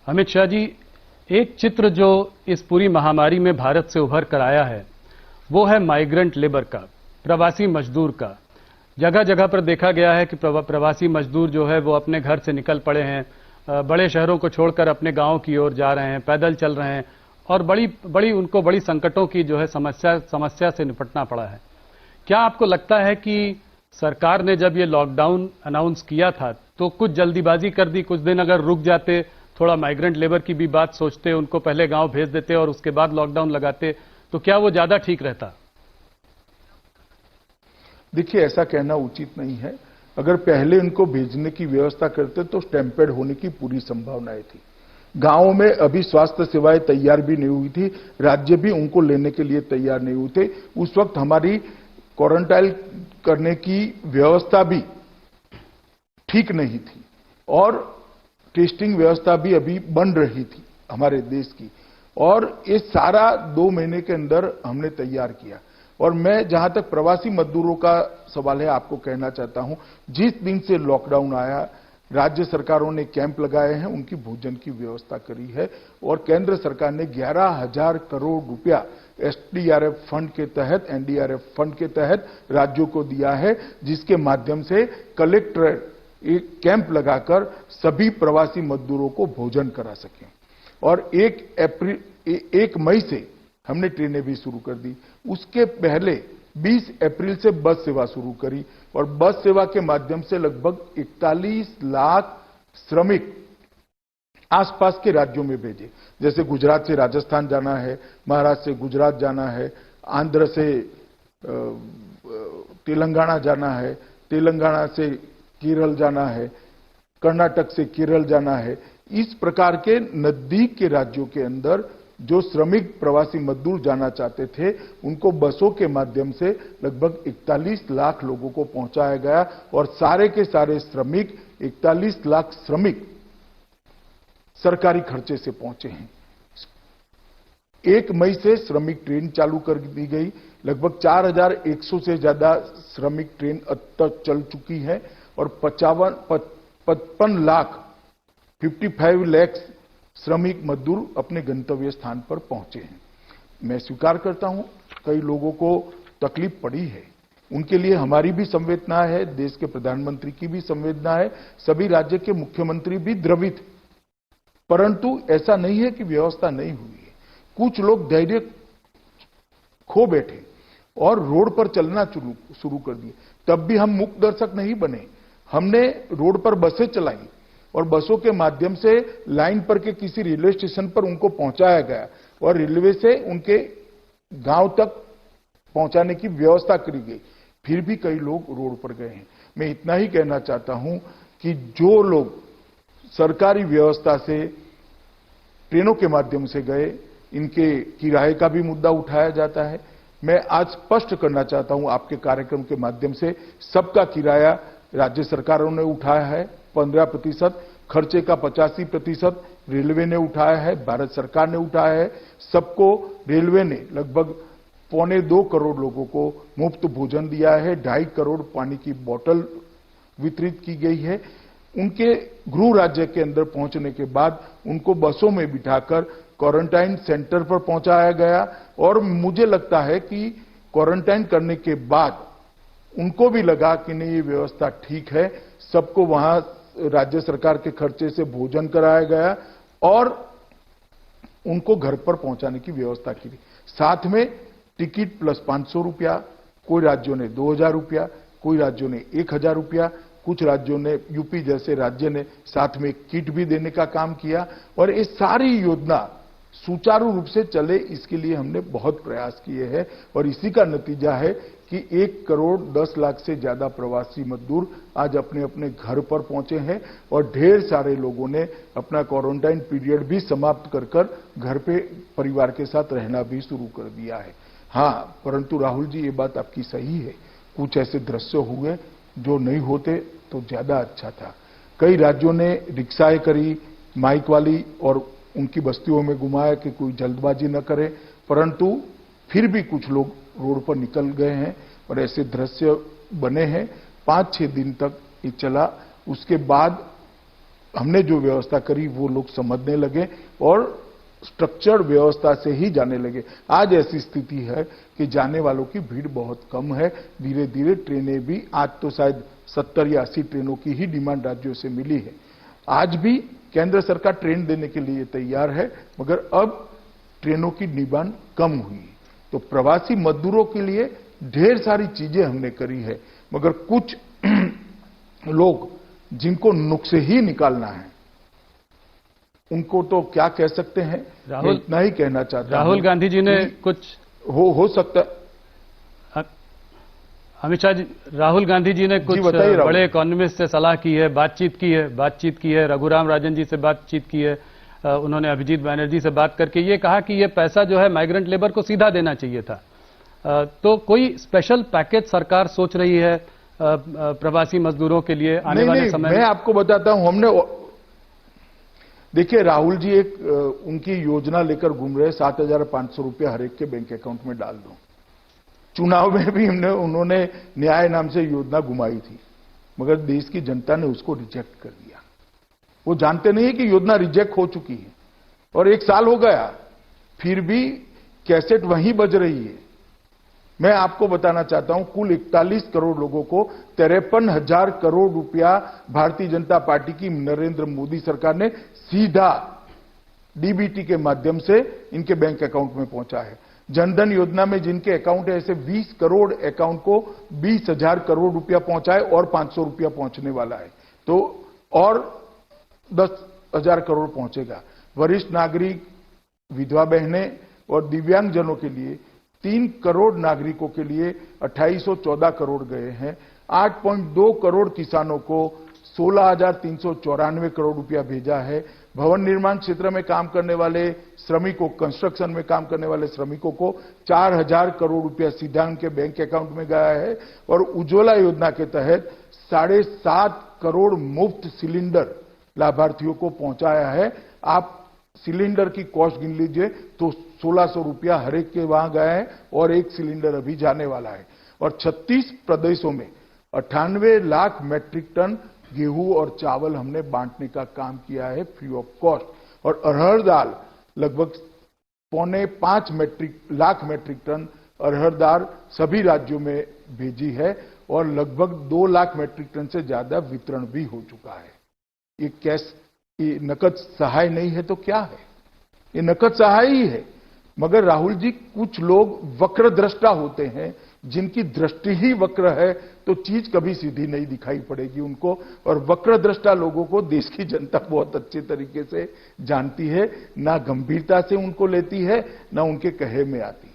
अमित शाह जी, एक चित्र जो इस पूरी महामारी में भारत से उभर कर आया है वो है माइग्रेंट लेबर का, प्रवासी मजदूर का। जगह जगह पर देखा गया है कि प्रवासी मजदूर जो है वो अपने घर से निकल पड़े हैं, बड़े शहरों को छोड़कर अपने गांव की ओर जा रहे हैं, पैदल चल रहे हैं और उनको बड़ी संकटों की जो है समस्या से निपटना पड़ा है। क्या आपको लगता है कि सरकार ने जब ये लॉकडाउन अनाउंस किया था तो कुछ जल्दीबाजी कर दी? कुछ दिन अगर रुक जाते, थोड़ा माइग्रेंट लेबर की भी बात सोचते, उनको पहले गांव भेज देते और उसके बाद लॉकडाउन लगाते, तो क्या वो ज्यादा ठीक रहता? देखिए, ऐसा कहना उचित नहीं है। अगर पहले उनको भेजने की व्यवस्था करते तो स्टैंपेड होने की पूरी संभावनाएं थी। गांवों में अभी स्वास्थ्य सेवाएं तैयार भी नहीं हुई थी, राज्य भी उनको लेने के लिए तैयार नहीं हुए थे। उस वक्त हमारी क्वारंटाइन करने की व्यवस्था भी ठीक नहीं थी और टेस्टिंग व्यवस्था भी अभी बन रही थी हमारे देश की, और ये सारा 2 महीने के अंदर हमने तैयार किया। और मैं जहां तक प्रवासी मजदूरों का सवाल है आपको कहना चाहता हूं, जिस दिन से लॉकडाउन आया राज्य सरकारों ने कैंप लगाए हैं, उनकी भोजन की व्यवस्था करी है और केंद्र सरकार ने 11,000 करोड़ रुपया एसडीआरएफ फंड के तहत, एनडीआरएफ फंड के तहत राज्यों को दिया है, जिसके माध्यम से कलेक्टर एक कैंप लगाकर सभी प्रवासी मजदूरों को भोजन करा सकें। और 1 मई से हमने ट्रेनें भी शुरू कर दी। उसके पहले 20 अप्रैल से बस सेवा शुरू करी और बस सेवा के माध्यम से लगभग 41 लाख श्रमिक आसपास के राज्यों में भेजे। जैसे गुजरात से राजस्थान जाना है, महाराष्ट्र से गुजरात जाना है, आंध्र से तेलंगाना जाना है, तेलंगाना से केरल जाना है, कर्नाटक से केरल जाना है। इस प्रकार के नजदीक के राज्यों के अंदर जो श्रमिक प्रवासी मजदूर जाना चाहते थे, उनको बसों के माध्यम से लगभग 41 लाख लोगों को पहुंचाया गया और सारे के सारे श्रमिक 41 लाख श्रमिक सरकारी खर्चे से पहुंचे हैं। 1 मई से श्रमिक ट्रेन चालू कर दी गई। लगभग 4,100 से ज्यादा श्रमिक ट्रेन अब तक चल चुकी है और 55 लाख 55 लाख श्रमिक मजदूर अपने गंतव्य स्थान पर पहुंचे हैं। मैं स्वीकार करता हूं कई लोगों को तकलीफ पड़ी है, उनके लिए हमारी भी संवेदना है, देश के प्रधानमंत्री की भी संवेदना है, सभी राज्य के मुख्यमंत्री भी द्रवित, परंतु ऐसा नहीं है कि व्यवस्था नहीं हुई है। कुछ लोग धैर्य खो बैठे और रोड पर चलना शुरू कर दिए। तब भी हम मूक दर्शक नहीं बने, हमने रोड पर बसें चलाई और बसों के माध्यम से लाइन पर के किसी रेलवे स्टेशन पर उनको पहुंचाया गया और रेलवे से उनके गांव तक पहुंचाने की व्यवस्था करी गई। फिर भी कई लोग रोड पर गए हैं। मैं इतना ही कहना चाहता हूं कि जो लोग सरकारी व्यवस्था से ट्रेनों के माध्यम से गए, इनके किराए का भी मुद्दा उठाया जाता है। मैं आज स्पष्ट करना चाहता हूं आपके कार्यक्रम के माध्यम से, सबका किराया राज्य सरकारों ने उठाया है 15%, खर्चे का 85% रेलवे ने उठाया है, भारत सरकार ने उठाया है। सबको रेलवे ने लगभग 1.25 करोड़ लोगों को मुफ्त भोजन दिया है, 2.5 करोड़ पानी की बोतल वितरित की गई है। उनके गृह राज्य के अंदर पहुंचने के बाद उनको बसों में बिठाकर क्वारंटाइन सेंटर पर पहुंचाया गया और मुझे लगता है कि क्वारंटाइन करने के बाद उनको भी लगा कि नहीं, ये व्यवस्था ठीक है। सबको वहां राज्य सरकार के खर्चे से भोजन कराया गया और उनको घर पर पहुंचाने की व्यवस्था की गई। साथ में टिकट प्लस 500 रुपया, कोई राज्यों ने 2,000 रुपया, कोई राज्यों ने 1,000 रुपया, कुछ राज्यों ने, यूपी जैसे राज्य ने साथ में किट भी देने का काम किया और ये सारी योजना सुचारू रूप से चले, इसके लिए हमने बहुत प्रयास किए हैं और इसी का नतीजा है कि 1 करोड़ 10 लाख से ज्यादा प्रवासी मजदूर आज अपने अपने घर पर पहुंचे हैं और ढेर सारे लोगों ने अपना क्वारंटाइन पीरियड भी समाप्त कर घर पे परिवार के साथ रहना भी शुरू कर दिया है। हाँ, परंतु राहुल जी, ये बात आपकी सही है, कुछ ऐसे दृश्य हुए जो नहीं होते तो ज्यादा अच्छा था। कई राज्यों ने रिक्शाएं करी माइक वाली और उनकी बस्तियों में घुमाया कि कोई जल्दबाजी न करे, परंतु फिर भी कुछ लोग रोड पर निकल गए हैं और ऐसे दृश्य बने हैं। 5-6 दिन तक ये चला। उसके बाद हमने जो व्यवस्था करी वो लोग समझने लगे और स्ट्रक्चर्ड व्यवस्था से ही जाने लगे। आज ऐसी स्थिति है कि जाने वालों की भीड़ बहुत कम है। धीरे धीरे ट्रेनें भी, आज तो शायद 70 या 80 ट्रेनों की ही डिमांड राज्यों से मिली है। आज भी केंद्र सरकार ट्रेन देने के लिए तैयार है, मगर अब ट्रेनों की डिमांड कम हुई। तो प्रवासी मजदूरों के लिए ढेर सारी चीजें हमने करी है, मगर कुछ लोग जिनको नुक्स ही निकालना है उनको तो क्या कह सकते हैं, राहुल, इतना ही कहना चाहता हूं। राहुल गांधी जी ने कुछ हो सकता, अमित शाह जी, राहुल गांधी जी ने कुछ बड़े इकोनॉमिस्ट से सलाह की है, बातचीत की है, रघुराम राजन जी से बातचीत की है। उन्होंने अभिजीत बैनर्जी से बात करके ये कहा कि ये पैसा जो है माइग्रेंट लेबर को सीधा देना चाहिए था। तो कोई स्पेशल पैकेज सरकार सोच रही है प्रवासी मजदूरों के लिए आने वाले समय में? मैं आपको बताता हूं, हमने देखिए राहुल जी एक उनकी योजना लेकर घूम रहे, 7,500 रुपया हर एक के बैंक अकाउंट में डाल दो। चुनाव में भी उन्होंने न्याय नाम से योजना घुमाई थी, मगर देश की जनता ने उसको रिजेक्ट कर दिया। वो जानते नहीं है कि योजना रिजेक्ट हो चुकी है और 1 साल हो गया, फिर भी कैसेट वहीं बज रही है। मैं आपको बताना चाहता हूं, कुल 41 करोड़ लोगों को 53,000 करोड़ रुपया भारतीय जनता पार्टी की नरेंद्र मोदी सरकार ने सीधा डीबीटी के माध्यम से इनके बैंक अकाउंट में पहुंचा है। जनधन योजना में जिनके अकाउंट है, ऐसे 20 करोड़ अकाउंट को 20,000 करोड़ रुपया पहुंचा है और 500 रुपया पहुंचने वाला है, तो और 10,000 करोड़ पहुंचेगा। वरिष्ठ नागरिक, विधवा बहनें और दिव्यांगजनों के लिए 3 करोड़ नागरिकों के लिए 2814 करोड़ गए हैं। 8.2 करोड़ किसानों को 16,394 करोड़ रुपया भेजा है। भवन निर्माण क्षेत्र में काम करने वाले श्रमिकों, कंस्ट्रक्शन में काम करने वाले श्रमिकों को 4,000 करोड़ रुपया सीधा उनके बैंक अकाउंट में गया है। और उज्ज्वला योजना के तहत 7.5 करोड़ मुफ्त सिलेंडर लाभार्थियों को पहुंचाया है। आप सिलेंडर की कॉस्ट गिन लीजिए तो 1,600 रुपया हर एक के वहां गया है और एक सिलेंडर अभी जाने वाला है। और 36 प्रदेशों में 98 लाख मैट्रिक टन गेहूं और चावल हमने बांटने का काम किया है फ्री ऑफ कॉस्ट। और अरहर दाल लगभग 4.5 लाख मैट्रिक टन अरहर दाल सभी राज्यों में भेजी है और लगभग 2 लाख मैट्रिक टन से ज्यादा वितरण भी हो चुका है। ये कैश, ये नकद सहाय नहीं है तो क्या है? ये नकद सहाय ही है। मगर राहुल जी, कुछ लोग वक्र दृष्टा होते हैं, जिनकी दृष्टि ही वक्र है तो चीज कभी सीधी नहीं दिखाई पड़ेगी उनको। और वक्र दृष्टा लोगों को देश की जनता बहुत अच्छे तरीके से जानती है, ना गंभीरता से उनको लेती है, ना उनके कहे में आती है।